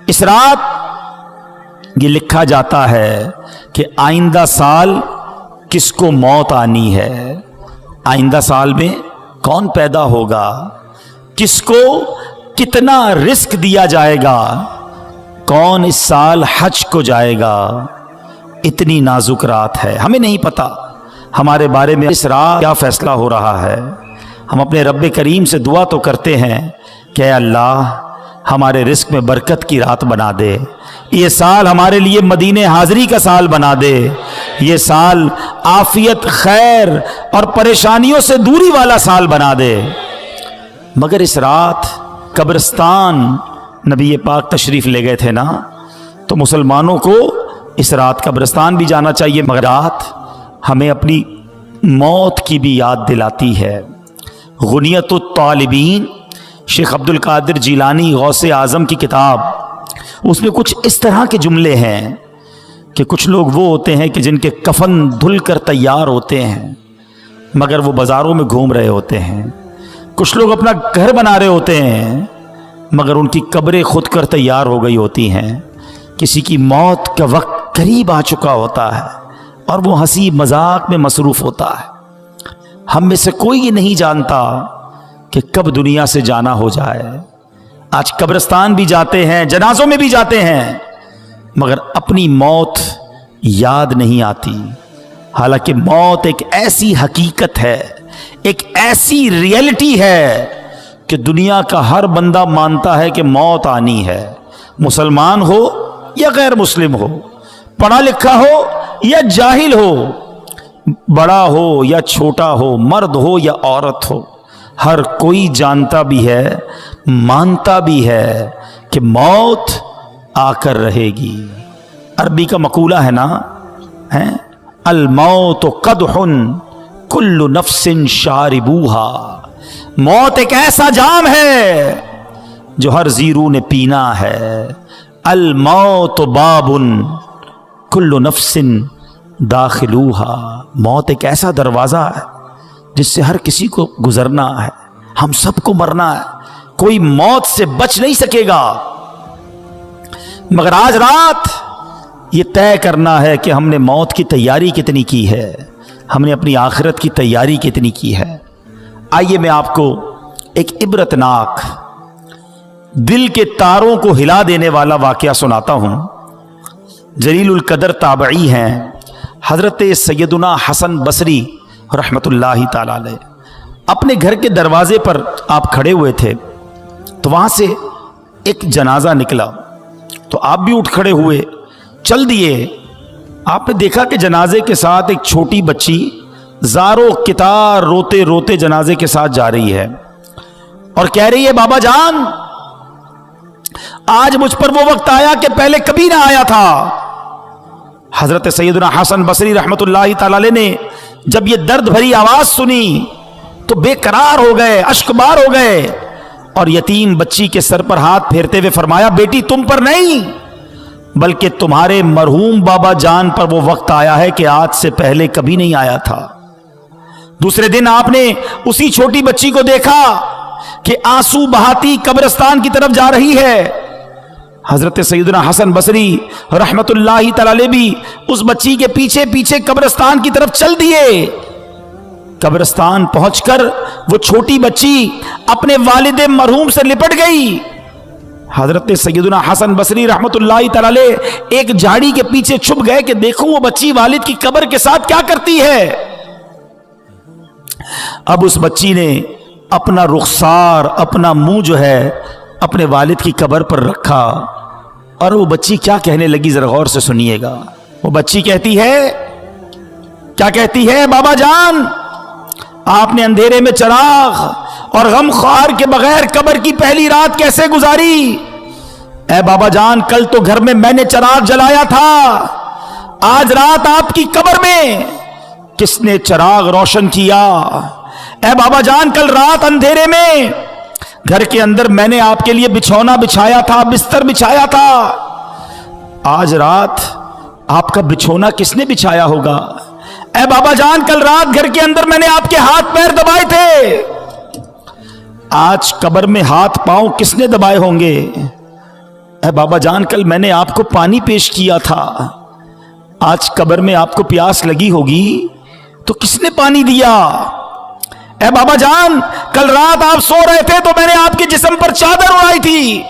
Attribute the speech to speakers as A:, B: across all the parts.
A: اس رات یہ لکھا جاتا ہے کہ آئندہ سال کس کو موت آنی ہے، آئندہ سال میں کون پیدا ہوگا، کس کو کتنا رزق دیا جائے گا، کون اس سال حج کو جائے گا۔ اتنی نازک رات ہے، ہمیں نہیں پتا ہمارے بارے میں اس رات کیا فیصلہ ہو رہا ہے۔ ہم اپنے رب کریم سے دعا تو کرتے ہیں کہ اے اللہ ہمارے رزق میں برکت کی رات بنا دے، یہ سال ہمارے لیے مدینے حاضری کا سال بنا دے، یہ سال عافیت، خیر اور پریشانیوں سے دوری والا سال بنا دے۔ مگر اس رات قبرستان نبی پاک تشریف لے گئے تھے نا، تو مسلمانوں کو اس رات قبرستان بھی جانا چاہیے، مگر رات ہمیں اپنی موت کی بھی یاد دلاتی ہے۔ غنیت الطالبین شیخ عبد القادر جیلانی غوث اعظم کی کتاب، اس میں کچھ اس طرح کے جملے ہیں کہ کچھ لوگ وہ ہوتے ہیں کہ جن کے کفن دھل کر تیار ہوتے ہیں مگر وہ بازاروں میں گھوم رہے ہوتے ہیں، کچھ لوگ اپنا گھر بنا رہے ہوتے ہیں مگر ان کی قبریں خود کر تیار ہو گئی ہوتی ہیں، کسی کی موت کا وقت قریب آ چکا ہوتا ہے اور وہ ہنسی مذاق میں مصروف ہوتا ہے۔ ہم میں سے کوئی یہ نہیں جانتا کہ کب دنیا سے جانا ہو جائے۔ آج قبرستان بھی جاتے ہیں، جنازوں میں بھی جاتے ہیں، مگر اپنی موت یاد نہیں آتی، حالانکہ موت ایک ایسی حقیقت ہے، ایک ایسی ریئلٹی ہے کہ دنیا کا ہر بندہ مانتا ہے کہ موت آنی ہے، مسلمان ہو یا غیر مسلم ہو، پڑھا لکھا ہو یا جاہل ہو، بڑا ہو یا چھوٹا ہو، مرد ہو یا عورت ہو، ہر کوئی جانتا بھی ہے، مانتا بھی ہے کہ موت آ کر رہے گی۔ عربی کا مقولہ ہے نا، الموت قدح کل نفس شاربوہا، موت ایک ایسا جام ہے جو ہر زیرو نے پینا ہے۔ الموت باب کل نفس داخلوہا، موت ایک ایسا دروازہ ہے جس سے ہر کسی کو گزرنا ہے، ہم سب کو مرنا ہے، کوئی موت سے بچ نہیں سکے گا۔ مگر آج رات یہ طے کرنا ہے کہ ہم نے موت کی تیاری کتنی کی ہے، ہم نے اپنی آخرت کی تیاری کتنی کی ہے۔ آئیے میں آپ کو ایک عبرتناک، دل کے تاروں کو ہلا دینے والا واقعہ سناتا ہوں۔ جلیل القدر تابعی ہیں حضرت سیدنا حسن بصری رحمت اللہ تعالی علیہ، اپنے گھر کے دروازے پر آپ کھڑے ہوئے تھے تو وہاں سے ایک جنازہ نکلا، تو آپ بھی اٹھ کھڑے ہوئے، چل دیے۔ آپ نے دیکھا کہ جنازے کے ساتھ ایک چھوٹی بچی زارو کتار روتے روتے جنازے کے ساتھ جا رہی ہے اور کہہ رہی ہے، بابا جان آج مجھ پر وہ وقت آیا کہ پہلے کبھی نہ آیا تھا۔ حضرت سیدنا حسن بصری رحمت اللہ تعالی علیہ نے جب یہ درد بھری آواز سنی تو بے قرار ہو گئے، اشک بار ہو گئے، اور یتیم بچی کے سر پر ہاتھ پھیرتے ہوئے فرمایا، بیٹی تم پر نہیں بلکہ تمہارے مرحوم بابا جان پر وہ وقت آیا ہے کہ آج سے پہلے کبھی نہیں آیا تھا۔ دوسرے دن آپ نے اسی چھوٹی بچی کو دیکھا کہ آنسو بہاتی قبرستان کی طرف جا رہی ہے۔ حضرت سیدنا حسن بصری رحمت اللہ تعالی علیہ بھی اس بچی کے پیچھے پیچھے قبرستان کی طرف چل دیے۔ قبرستان پہنچ کر وہ چھوٹی بچی اپنے والد مرحوم سے لپٹ گئی۔ حضرت سیدنا حسن بصری رحمت اللہ تعالی علیہ ایک جھاڑی کے پیچھے چھپ گئے کہ دیکھوں وہ بچی والد کی قبر کے ساتھ کیا کرتی ہے۔ اب اس بچی نے اپنا رخسار، اپنا منہ جو ہے اپنے والد کی قبر پر رکھا، اور وہ بچی کیا کہنے لگی ذرا غور سے سنیے گا۔ وہ بچی کہتی ہے، کیا کہتی ہے، بابا جان آپ نے اندھیرے میں چراغ اور غم خوار کے بغیر قبر کی پہلی رات کیسے گزاری؟ اے بابا جان کل تو گھر میں نے چراغ جلایا تھا، آج رات آپ کی قبر میں کس نے چراغ روشن کیا؟ اے بابا جان کل رات اندھیرے میں گھر کے اندر میں نے آپ کے لیے بچھونا بچھایا تھا، بستر بچھایا تھا، آج رات آپ کا بچھونا کس نے بچھایا ہوگا؟ اے بابا جان کل رات گھر کے اندر میں نے آپ کے ہاتھ پیر دبائے تھے، آج قبر میں ہاتھ پاؤں کس نے دبائے ہوں گے؟ اے بابا جان کل میں نے آپ کو پانی پیش کیا تھا، آج قبر میں آپ کو پیاس لگی ہوگی تو کس نے پانی دیا؟ اے بابا جان کل رات آپ سو رہے تھے تو میں نے آپ کے جسم پر چادر اڑائی تھی،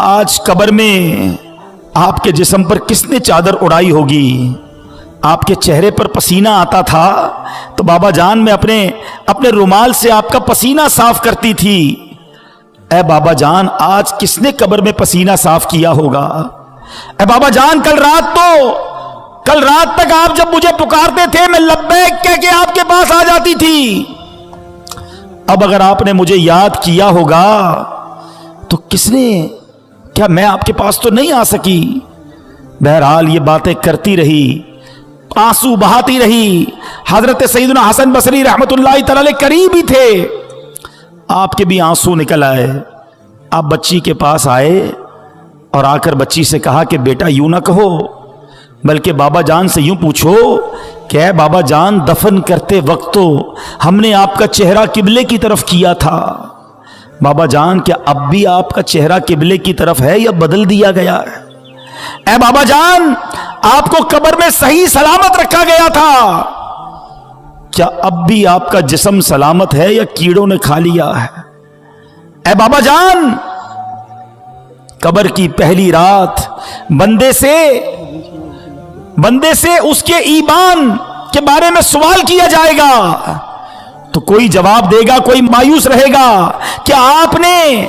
A: آج قبر میں آپ کے جسم پر کس نے چادر اڑائی ہوگی؟ آپ کے چہرے پر پسینہ آتا تھا تو بابا جان میں اپنے رومال سے آپ کا پسینہ صاف کرتی تھی، اے بابا جان آج کس نے قبر میں پسینہ صاف کیا ہوگا؟ اے بابا جان کل رات تک آپ جب مجھے پکارتے تھے میں لبیک کہہ کے آپ کے پاس آ جاتی تھی، اب اگر آپ نے مجھے یاد کیا ہوگا تو کس نے؟ کیا میں آپ کے پاس تو نہیں آ سکی؟ بہرحال یہ باتیں کرتی رہی، آنسو بہاتی رہی۔ حضرت سیدنا حسن بصری رحمت اللہ تعالی علیہ قریب ہی تھے، آپ کے بھی آنسو نکل آئے۔ آپ بچی کے پاس آئے اور آ کر بچی سے کہا کہ بیٹا یوں نہ کہو، بلکہ بابا جان سے یوں پوچھو کہ اے بابا جان دفن کرتے وقت تو ہم نے آپ کا چہرہ قبلے کی طرف کیا تھا، بابا جان کیا اب بھی آپ کا چہرہ قبلے کی طرف ہے یا بدل دیا گیا ہے؟ اے بابا جان آپ کو قبر میں صحیح سلامت رکھا گیا تھا، کیا اب بھی آپ کا جسم سلامت ہے یا کیڑوں نے کھا لیا ہے؟ اے بابا جان قبر کی پہلی رات بندے سے اس کے ایمان کے بارے میں سوال کیا جائے گا تو کوئی جواب دے گا، کوئی مایوس رہے گا کہ آپ نے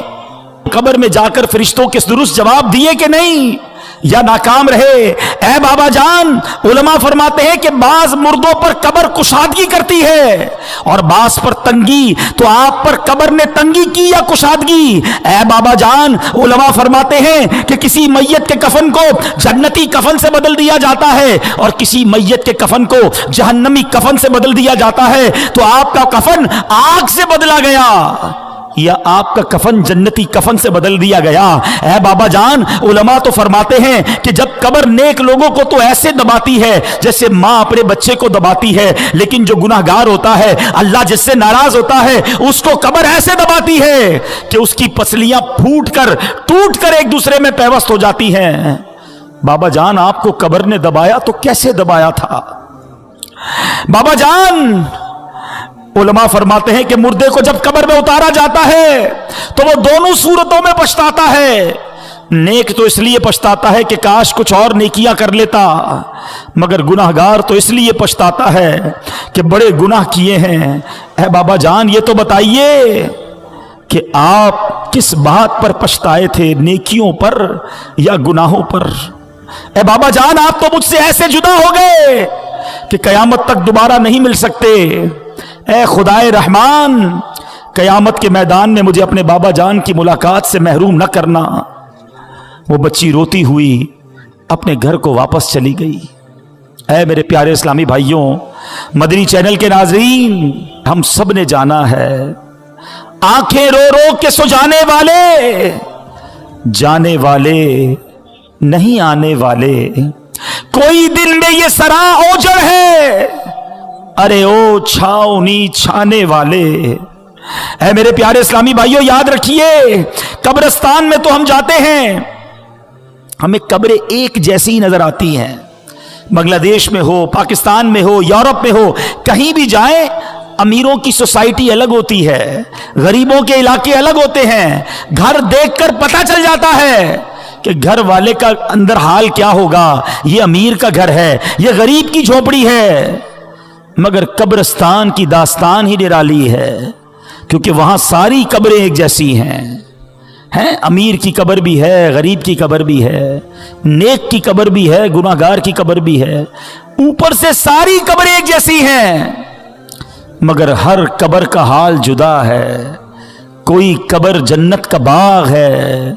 A: قبر میں جا کر فرشتوں کے درست جواب دیے کہ نہیں، یا ناکام رہے۔ اے بابا جان علماء فرماتے ہیں کہ بعض مردوں پر قبر کشادگی کرتی ہے اور بعض پر تنگی، تو آپ پر قبر نے تنگی کی یا کشادگی؟ اے بابا جان علماء فرماتے ہیں کہ کسی میت کے کفن کو جنتی کفن سے بدل دیا جاتا ہے اور کسی میت کے کفن کو جہنمی کفن سے بدل دیا جاتا ہے، تو آپ کا کفن آگ سے بدلا گیا یا آپ کا کفن جنتی کفن سے بدل دیا گیا؟ اے بابا جان علماء تو فرماتے ہیں کہ جب قبر نیک لوگوں کو تو ایسے دباتی ہے جیسے ماں اپنے بچے کو دباتی ہے، لیکن جو گناہگار ہوتا ہے، اللہ جس سے ناراض ہوتا ہے، اس کو قبر ایسے دباتی ہے کہ اس کی پسلیاں ٹوٹ کر ایک دوسرے میں پیوست ہو جاتی ہیں۔ بابا جان آپ کو قبر نے دبایا تو کیسے دبایا تھا؟ بابا جان علماء فرماتے ہیں کہ مردے کو جب قبر میں اتارا جاتا ہے تو وہ دونوں صورتوں میں پچھتاتا ہے۔ نیک تو اس لیے پچھتاتا ہے کہ کاش کچھ اور نیکیاں کر لیتا، مگر گناہگار تو اس لیے پچھتاتا ہے کہ بڑے گناہ کیے ہیں۔ اے بابا جان یہ تو بتائیے کہ آپ کس بات پر پچھتائے تھے، نیکیوں پر یا گناہوں پر؟ اے بابا جان آپ تو مجھ سے ایسے جدا ہو گئے کہ قیامت تک دوبارہ نہیں مل سکتے۔ اے خدائے رحمان قیامت کے میدان میں مجھے اپنے بابا جان کی ملاقات سے محروم نہ کرنا۔ وہ بچی روتی ہوئی اپنے گھر کو واپس چلی گئی۔ اے میرے پیارے اسلامی بھائیوں، مدنی چینل کے ناظرین، ہم سب نے جانا ہے آنکھیں رو رو کے سو جانے والے نہیں آنے والے، کوئی دل میں یہ سرا اوجڑ ہے، ارے او چھاؤنی چھانے والے۔ اے میرے پیارے اسلامی بھائیوں یاد رکھیے، قبرستان میں تو ہم جاتے ہیں، ہمیں قبریں ایک جیسی ہی نظر آتی ہیں، بنگلہ دیش میں ہو، پاکستان میں ہو، یورپ میں ہو، کہیں بھی جائیں امیروں کی سوسائٹی الگ ہوتی ہے، غریبوں کے علاقے الگ ہوتے ہیں۔ گھر دیکھ کر پتہ چل جاتا ہے کہ گھر والے کا اندر حال کیا ہوگا، یہ امیر کا گھر ہے، یہ غریب کی جھوپڑی ہے۔ مگر قبرستان کی داستان ہی نرالی ہے، کیونکہ وہاں ساری قبریں ایک جیسی ہیں، امیر کی قبر بھی ہے، غریب کی قبر بھی ہے، نیک کی قبر بھی ہے، گناہگار کی قبر بھی ہے، اوپر سے ساری قبریں ایک جیسی ہیں، مگر ہر قبر کا حال جدا ہے۔ کوئی قبر جنت کا باغ ہے،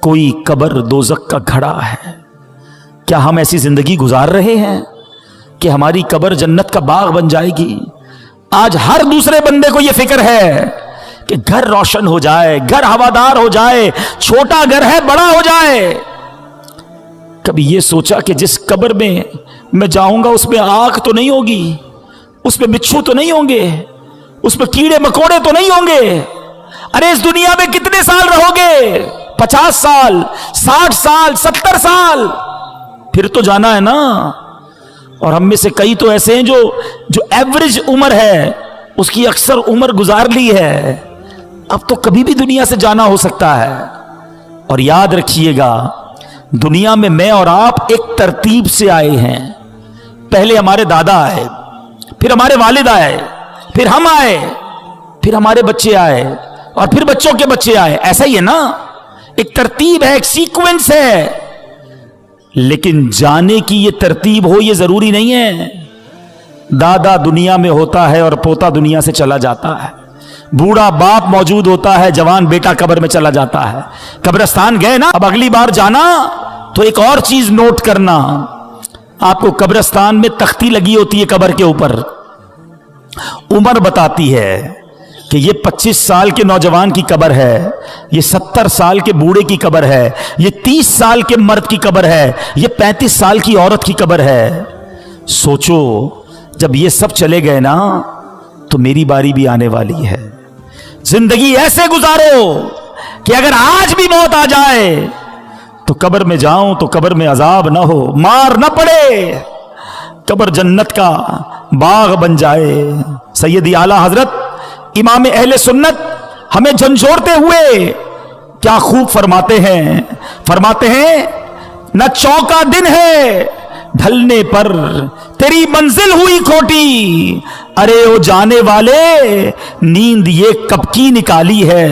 A: کوئی قبر دوزخ کا گھڑا ہے۔ کیا ہم ایسی زندگی گزار رہے ہیں کہ ہماری قبر جنت کا باغ بن جائے گی؟ آج ہر دوسرے بندے کو یہ فکر ہے کہ گھر روشن ہو جائے، گھر ہوادار ہو جائے، چھوٹا گھر ہے بڑا ہو جائے۔ کبھی یہ سوچا کہ جس قبر میں جاؤں گا اس میں آگ تو نہیں ہوگی، اس میں بچھو تو نہیں ہوں گے، اس میں کیڑے مکوڑے تو نہیں ہوں گے؟ ارے اس دنیا میں کتنے سال رہو گے؟ 50 साल, 60 साल, 70 साल, फिर तो जाना है ना। और हम में से कई तो ऐसे हैं जो एवरेज उम्र है उसकी अक्सर उम्र गुजार ली है, अब तो कभी भी दुनिया से जाना हो सकता है। और याद रखिएगा, दुनिया में मैं और आप एक तरतीब से आए हैं। पहले हमारे दादा आए, फिर हमारे वालिद आए, फिर हम आए, फिर हमारे बच्चे आए, और फिर बच्चों के बच्चे आए। ऐसा ही है ना, एक तरतीब है, एक सीक्वेंस है। लेकिन जाने की ये तरतीब हो ये जरूरी नहीं है। दादा दुनिया में होता है और पोता दुनिया से चला जाता है, बूढ़ा बाप मौजूद होता है, जवान बेटा कब्र में चला जाता है। कब्रिस्तान गए ना, अब अगली बार जाना तो एक और चीज नोट करना, आपको कब्रिस्तान में तख्ती लगी होती है कब्र के ऊपर, उम्र बताती है कि ये 25 साल के नौजवान की कब्र है, ये 70 साल के बूढ़े की कब्र है, ये 30 साल के मर्द की कब्र है, ये 35 साल की औरत की कब्र है। सोचो, जब ये सब चले गए ना तो मेरी बारी भी आने वाली है। जिंदगी ऐसे गुजारो कि अगर आज भी मौत आ जाए तो कब्र में जाऊं तो कब्र में अजाब ना हो, मार ना पड़े, कब्र जन्नत का बाग बन जाए। सैयदी आला हजरत इमाम अहले सुन्नत हमें झंझोड़ते हुए क्या खूब फरमाते हैं, न चौका दिन है ढलने पर तेरी मंजिल हुई खोटी, अरे ओ जाने वाले नींद ये कब की निकाली है।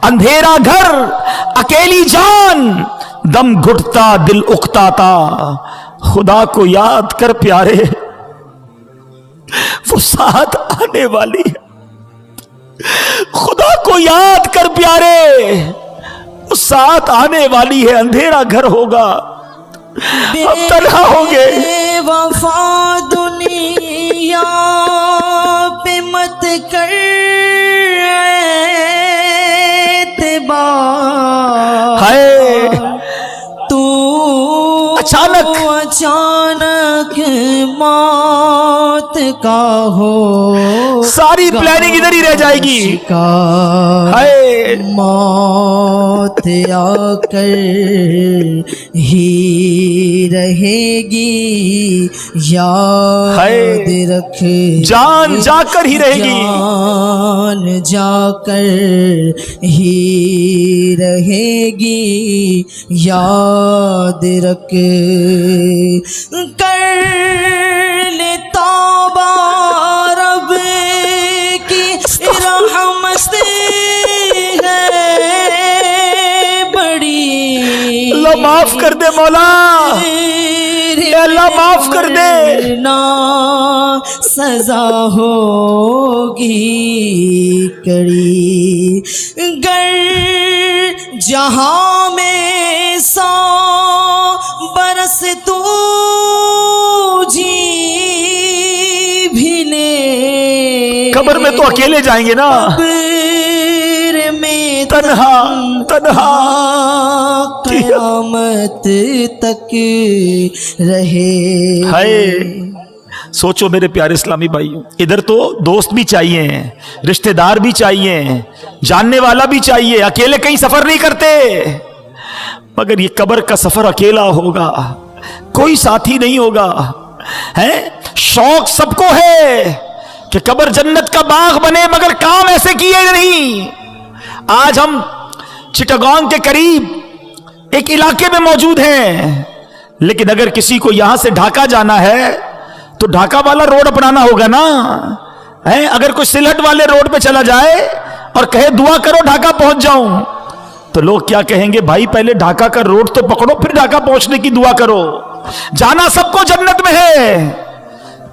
A: अंधेरा घर अकेली जान दम घुटता दिल उकताता, खुदा को याद कर प्यारे वो साथ आने वाली है। खुदा को याद कर प्यारे वो साथ आने वाली है। अंधेरा घर होगा, अब तन्हा होंगे।
B: वफा दुनिया पे मत कर एतबार,
A: हाय
B: तू
A: अचानक मौत का हो, सारी प्लानिंग इधर ही रह जाएगी।
B: हाय मौत आकर ही रहेगी, याद रख
A: जान जाकर ही रहेगी,
B: जान जाकर ही रहेगी, याद रख कर ले तौबा रब की रहमत है बड़ी,
A: अल्लाह माफ कर दे मौला, अल्लाह माफ कर दे।
B: ना सजा होगी कड़ी, गर जहां में 100 बरस तू जी भी ले,
A: कब्र में तो अकेले जाएंगे ना,
B: कब्र में
A: तन्हा तन्हा
B: क़यामत तक रहे।
A: हाय सोचो मेरे प्यारे इस्लामी भाइयों, इधर तो दोस्त भी चाहिए, रिश्तेदार भी चाहिए, जानने वाला भी चाहिए, अकेले कहीं सफर नहीं करते। मगर ये कब्र का सफर अकेला होगा, कोई साथी नहीं होगा। है शौक सबको है कि कब्र जन्नत का बाग बने, मगर काम ऐसे किए नहीं। आज हम चिटागोंग के करीब एक इलाके में मौजूद हैं, लेकिन अगर किसी को यहां से ढाका जाना है तो ढाका वाला रोड अपनाना होगा ना। है अगर कोई सिलहट वाले रोड पे चला जाए और कहे दुआ करो ढाका पहुंच जाऊं, तो लोग क्या कहेंगे, भाई पहले ढाका का रोड तो पकड़ो फिर ढाका पहुंचने की दुआ करो। जाना सबको जन्नत में है,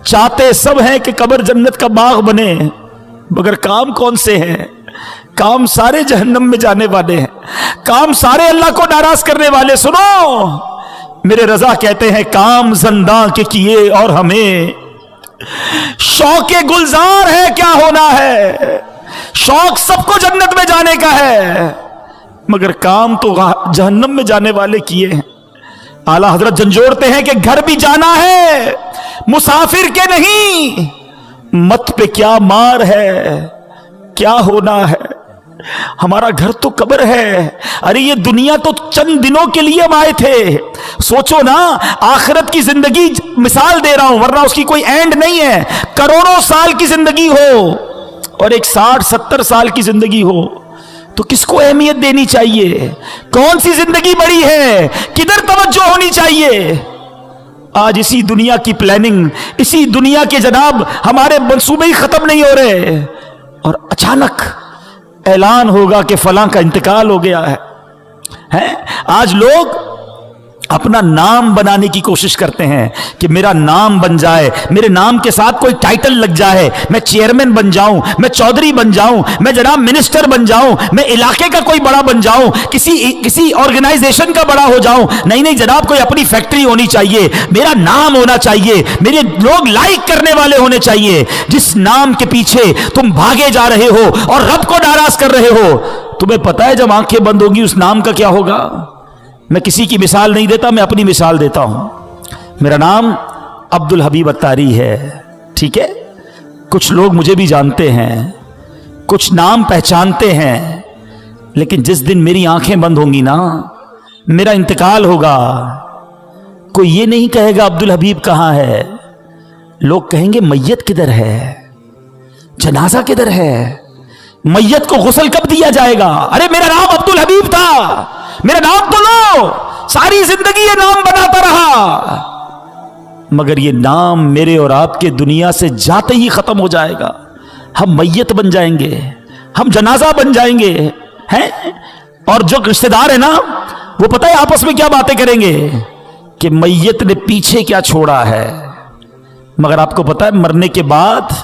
A: चाहते सब हैं कि कब्र जन्नत का बाग बने, मगर काम कौन से हैं? काम सारे जहन्नम में जाने वाले हैं, काम सारे अल्लाह को नाराज करने वाले। सुनो मेरे रजा कहते हैं, काम ज़िंदा के किए और हमें शौक़े गुलजार है क्या होना है। शौक सबको जन्नत में जाने का है, मगर काम तो जहन्नम में जाने वाले किए हैं। आला हजरत झंझोड़ते हैं कि घर भी जाना है, मुसाफिर के नहीं। मत पे क्या मार है, क्या होना है। हमारा घर तो कब्र है। अरे ये दुनिया तो चंद दिनों के लिए हम आए थे। सोचो ना, आखिरत की जिंदगी मिसाल दे रहा हूं, वरना उसकी कोई एंड नहीं है। करोड़ों साल की जिंदगी हो और एक 60-70 साल की जिंदगी हो, तो किसको अहमियत देनी चाहिए? कौन सी जिंदगी बड़ी है? किधर तवज्जो होनी चाहिए? आज इसी दुनिया की प्लानिंग, इसी दुनिया के जनाब हमारे मंसूबे ही खत्म नहीं हो रहे, और अचानक ऐलान होगा कि फलां का इंतकाल हो गया है? आज लोग अपना नाम बनाने की कोशिश करते हैं कि मेरा नाम बन जाए, मेरे नाम के साथ कोई टाइटल लग जाए, मैं चेयरमैन बन जाऊं, मैं चौधरी बन जाऊं, मैं जनाब मिनिस्टर बन जाऊं, मैं इलाके का कोई बड़ा बन जाऊं, किसी ऑर्गेनाइजेशन का बड़ा हो जाऊं। नहीं जनाब, कोई अपनी फैक्ट्री होनी चाहिए, मेरा नाम होना चाहिए, मेरे लोग लाइक करने वाले होने चाहिए। जिस नाम के पीछे तुम भागे जा रहे हो और रब को नाराज कर रहे हो, तुम्हें पता है जब आंखें बंद होगी उस नाम का क्या होगा? मैं किसी की मिसाल नहीं देता, मैं अपनी मिसाल देता हूं। मेरा नाम अब्दुल हबीब अत्तारी है, ठीक है? कुछ लोग मुझे भी जानते हैं, कुछ नाम पहचानते हैं, लेकिन जिस दिन मेरी आंखें बंद होंगी ना, मेरा इंतकाल होगा, कोई ये नहीं कहेगा अब्दुल हबीब कहां है। लोग कहेंगे मैयत किधर है, जनाजा किधर है, मैयत को गुस्ल कब दिया जाएगा? अरे मेरा नाम अब्दुल हबीब था, मेरा नाम तो लो। सारी जिंदगी ये नाम बनाता रहा, मगर ये नाम मेरे और आपके दुनिया से जाते ही खत्म हो जाएगा। हम मैयत बन जाएंगे, हम जनाजा बन जाएंगे, हैं? और जो रिश्तेदार है ना, वो पता है आपस में क्या बातें करेंगे कि मैयत ने पीछे क्या छोड़ा है। मगर आपको पता है मरने के बाद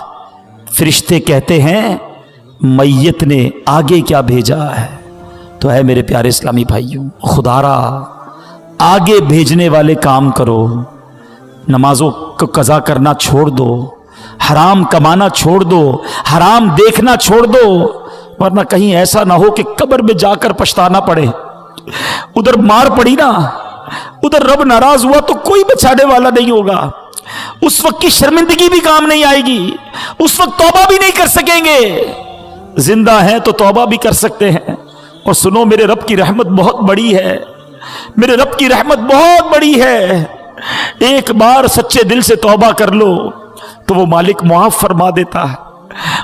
A: फरिश्ते कहते हैं मैयत ने आगे क्या भेजा है। तो है मेरे प्यारे इस्लामी भाइयों, खुदारा आगे भेजने वाले काम करो। नमाजों को कज़ा करना छोड़ दो, हराम कमाना छोड़ दो, हराम देखना छोड़ दो, वरना कहीं ऐसा ना हो कि कब्र में जाकर पछताना पड़े। उधर मार पड़ी ना, उधर रब नाराज हुआ तो कोई बचाने वाला नहीं होगा। उस वक्त की शर्मिंदगी भी काम नहीं आएगी, उस वक्त तौबा भी नहीं कर सकेंगे। जिंदा हैं तो तौबा भी कर सकते हैं। और सुनो, मेरे रब की रहमत बहुत बड़ी है, मेरे रब की रहमत बहुत बड़ी है। एक बार सच्चे दिल से तौबा कर लो तो वो मालिक मुआफ फरमा देता है।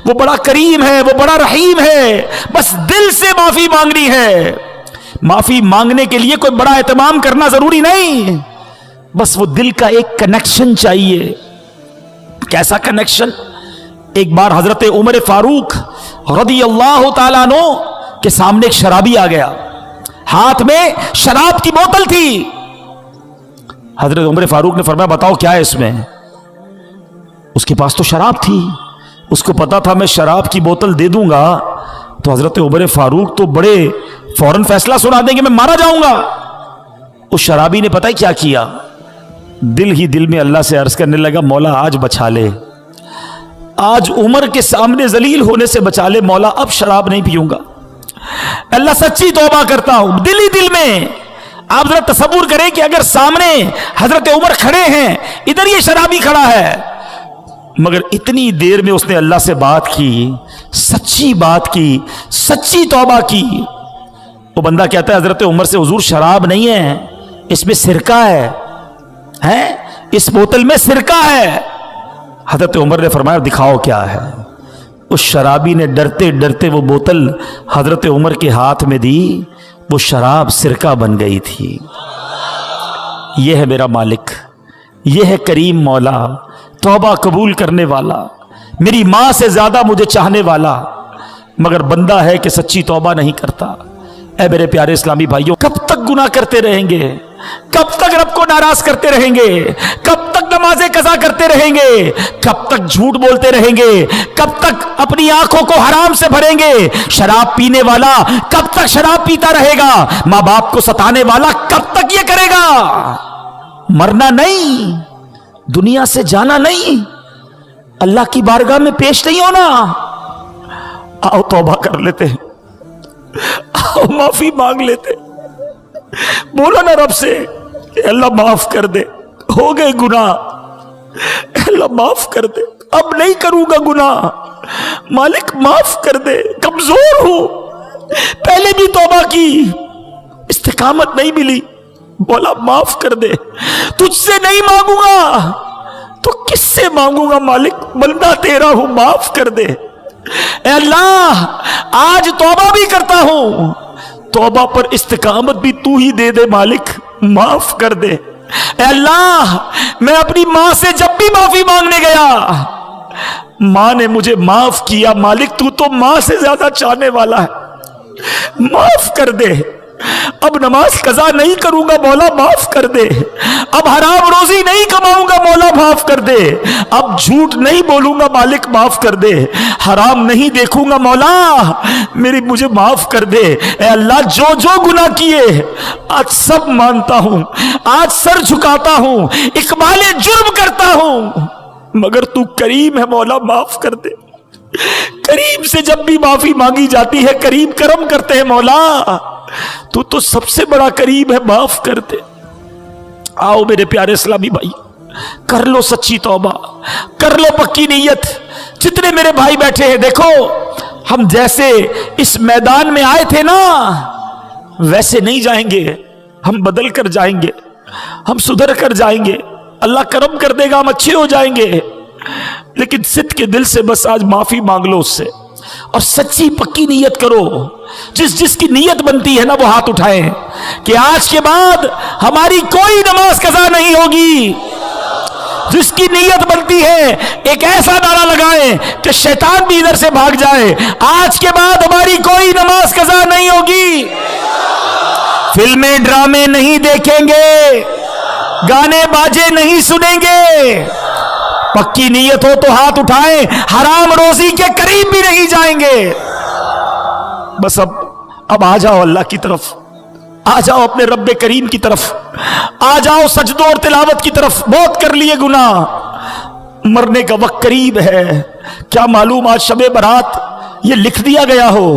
A: वो बड़ा करीम है, वो बड़ा रहीम है। बस दिल से माफी मांगनी है। माफी मांगने के लिए कोई बड़ा एहतमाम करना जरूरी नहीं, बस वो दिल का एक कनेक्शन चाहिए। कैसा कनेक्शन? एक बार हजरत उमर फारूक रदी अल्लाह तआला अन्हु के सामने एक शराबी आ गया, हाथ में शराब की बोतल थी। हजरत उमर फारूक ने फरमाया बताओ क्या है इसमें। उसके पास तो शराब थी, उसको पता था मैं शराब की बोतल दे दूंगा तो हजरत उमर फारूक तो बड़े फौरन फैसला सुना देंगे, मैं मारा जाऊंगा। उस शराबी ने पता है क्या किया? दिल ही दिल में अल्लाह से अर्ज करने लगा, मौला आज बचा ले, आज उमर के सामने जलील होने से बचा ले मौला, अब शराब नहीं पीऊंगा। अल्लाह सच्ची तौबा करता हूं, दिल ही दिल में। आप जरा तसव्वुर करें कि अगर सामने हजरत उमर खड़े हैं, इधर ये शराबी खड़ा है, मगर इतनी देर में उसने अल्लाह से बात की, सच्ची बात की, सच्ची तौबा की। वो बंदा कहता है हजरत उमर से, हुजूर शराब नहीं है, इसमें सिरका है, इस बोतल में सिरका है। हजरत उमर ने फरमाया दिखाओ क्या है। उस शराबी ने डरते डरते वो बोतल हजरत उमर के हाथ में दी, वो शराब सिरका बन गई थी। यह है मेरा मालिक, यह है करीम मौला, तौबा कबूल करने वाला, मेरी माँ से ज्यादा मुझे चाहने वाला, मगर बंदा है कि सच्ची तौबा नहीं करता। ऐ मेरे प्यारे इस्लामी भाइयों, कब तक गुनाह करते रहेंगे? कब तक रब को नाराज करते रहेंगे? कब तक नमाजें कज़ा करते रहेंगे? कब तक झूठ बोलते रहेंगे? कब तक अपनी आंखों को हराम से भरेंगे? शराब पीने वाला कब तक शराब पीता रहेगा? माँ बाप को सताने वाला कब तक ये करेगा? मरना नहीं, दुनिया से जाना नहीं, अल्लाह की बारगाह में पेश नहीं होना। आओ तौबा कर लेते हैं, आओ माफी मांग लेते, बोलो ना रब से अल्लाह माफ कर दे, हो गए गुनाह, अल्लाह माफ कर दे, अब नहीं करूंगा गुनाह, मालिक माफ कर दे, कमजोर हूं, पहले भी तौबा की, इस्तिकामत नहीं मिली, बोला माफ कर दे, तुझसे नहीं मांगूंगा तो किससे मांगूंगा मालिक, बंदा तेरा हूं, माफ कर दे। ए अल्लाह आज तौबा भी करता हूं, तौबा पर इस्तिकामत भी तू ही दे दे मालिक, माफ कर दे। ए अल्लाह मैं अपनी मां से जब भी माफी मांगने गया, मां ने मुझे माफ किया, मालिक तू तो मां से ज्यादा चाहने वाला है, माफ कर दे। अब नमाज कज़ा नहीं करूंगा मौला, माफ कर दे। अब हराम रोजी नहीं कमाऊंगा मौला, माफ कर दे। अब झूठ नहीं बोलूंगा मालिक, माफ कर दे। हराम नहीं देखूंगा मौला, मुझे माफ कर दे। ए अल्लाह जो जो गुनाह किए आज सब मानता हूं, आज सर झुकाता हूं, इकबाले जुर्म करता हूं, मगर तू करीम है मौला, माफ कर दे। करीम से जब भी माफी मांगी जाती है, करीम करम करते हैं मौला, तू तो सबसे बड़ा करीम है, माफ कर दे। आओ मेरे प्यारे इस्लामी भाई, कर लो सच्ची तौबा, कर लो पक्की नीयत। जितने मेरे भाई बैठे हैं, देखो हम जैसे इस मैदान में आए थे ना, वैसे नहीं जाएंगे, हम बदल कर जाएंगे, हम सुधर कर जाएंगे, अल्लाह करम कर देगा, हम अच्छे हो जाएंगे। लेकिन सिद्ध के दिल से बस आज माफी मांग लो उससे, और सच्ची पक्की नीयत करो। जिसकी नीयत बनती है ना वो हाथ उठाए कि आज के बाद हमारी कोई नमाज कज़ा नहीं होगी। जिसकी नीयत बनती है एक ऐसा नारा लगाए कि शैतान भी इधर से भाग जाए, आज के बाद हमारी कोई नमाज कज़ा नहीं होगी। फिल्में ड्रामे नहीं देखेंगे, गाने बाजे नहीं सुनेंगे। पक्की नीयत हो तो हाथ उठाएं, हराम रोजी के करीब भी नहीं जाएंगे। बस अब आ जाओ अल्लाह की तरफ, आ जाओ अपने रब्बे करीम की तरफ, आ जाओ सजदों और तिलावत की तरफ। बहुत कर लिए गुनाह, मरने का वक्त करीब है। क्या मालूम आज शबे बरात ये लिख दिया गया हो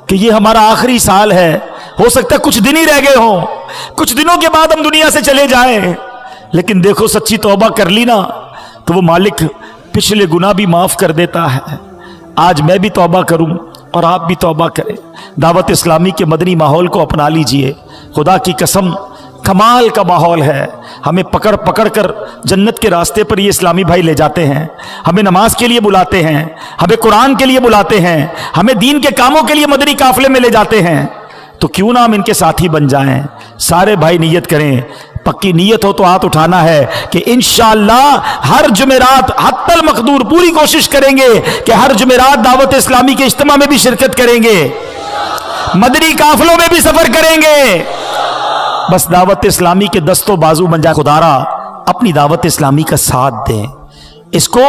A: कि ये हमारा आखिरी साल है, हो सकता है कुछ दिन ही रह गए हों, कुछ दिनों के बाद हम दुनिया से चले जाएं। लेकिन देखो सच्ची तौबा कर ली ना तो वो मालिक पिछले गुनाह भी माफ कर देता है। आज मैं भी तौबा करूं और आप भी तौबा करें। दावत इस्लामी के मदनी माहौल को अपना लीजिए। खुदा की कसम कमाल का माहौल है। हमें पकड़ पकड़ कर जन्नत के रास्ते पर ये इस्लामी भाई ले जाते हैं। हमें नमाज के लिए बुलाते हैं, हमें कुरान के लिए बुलाते हैं, हमें दीन के कामों के लिए मदनी काफिले में ले जाते हैं। तो क्यों ना हम इनके साथी बन जाएं। सारे भाई नियत करें, पक्की नीयत हो तो हाथ उठाना है कि इंशाअल्लाह हर जुमेरात हत्तल मकदूर पूरी कोशिश करेंगे कि हर जुमेरात दावत इस्लामी के इज्तिमा में भी शिरकत करेंगे, मदनी काफिलों में भी सफर करेंगे। बस दावत इस्लामी के दस्तों बाजू बन जाए। खुदारा अपनी दावत इस्लामी का साथ दें, इसको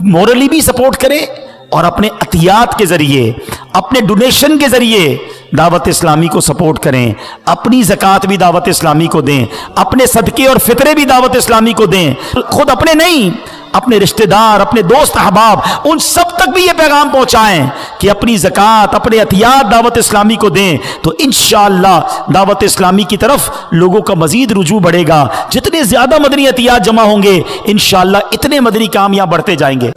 A: मोरली भी सपोर्ट करें और अपने अतियात के जरिए, अपने डोनेशन के जरिए दावत इस्लामी को सपोर्ट करें। अपनी ज़कात भी दावत इस्लामी को दें, अपने सदके और फितरे भी दावत इस्लामी को दें। खुद अपने नहीं, अपने रिश्तेदार, अपने दोस्त अहबाब, उन सब तक भी ये पैगाम पहुंचाएं कि अपनी ज़कात, अपने अतियात दावत इस्लामी को दें। तो इंशाअल्लाह दावत इस्लामी की तरफ लोगों का मजीद रुजू बढ़ेगा। जितने ज़्यादा मदनी अतियात जमा होंगे इंशाअल्लाह इतने मदनी काम यहाँ बढ़ते जाएंगे।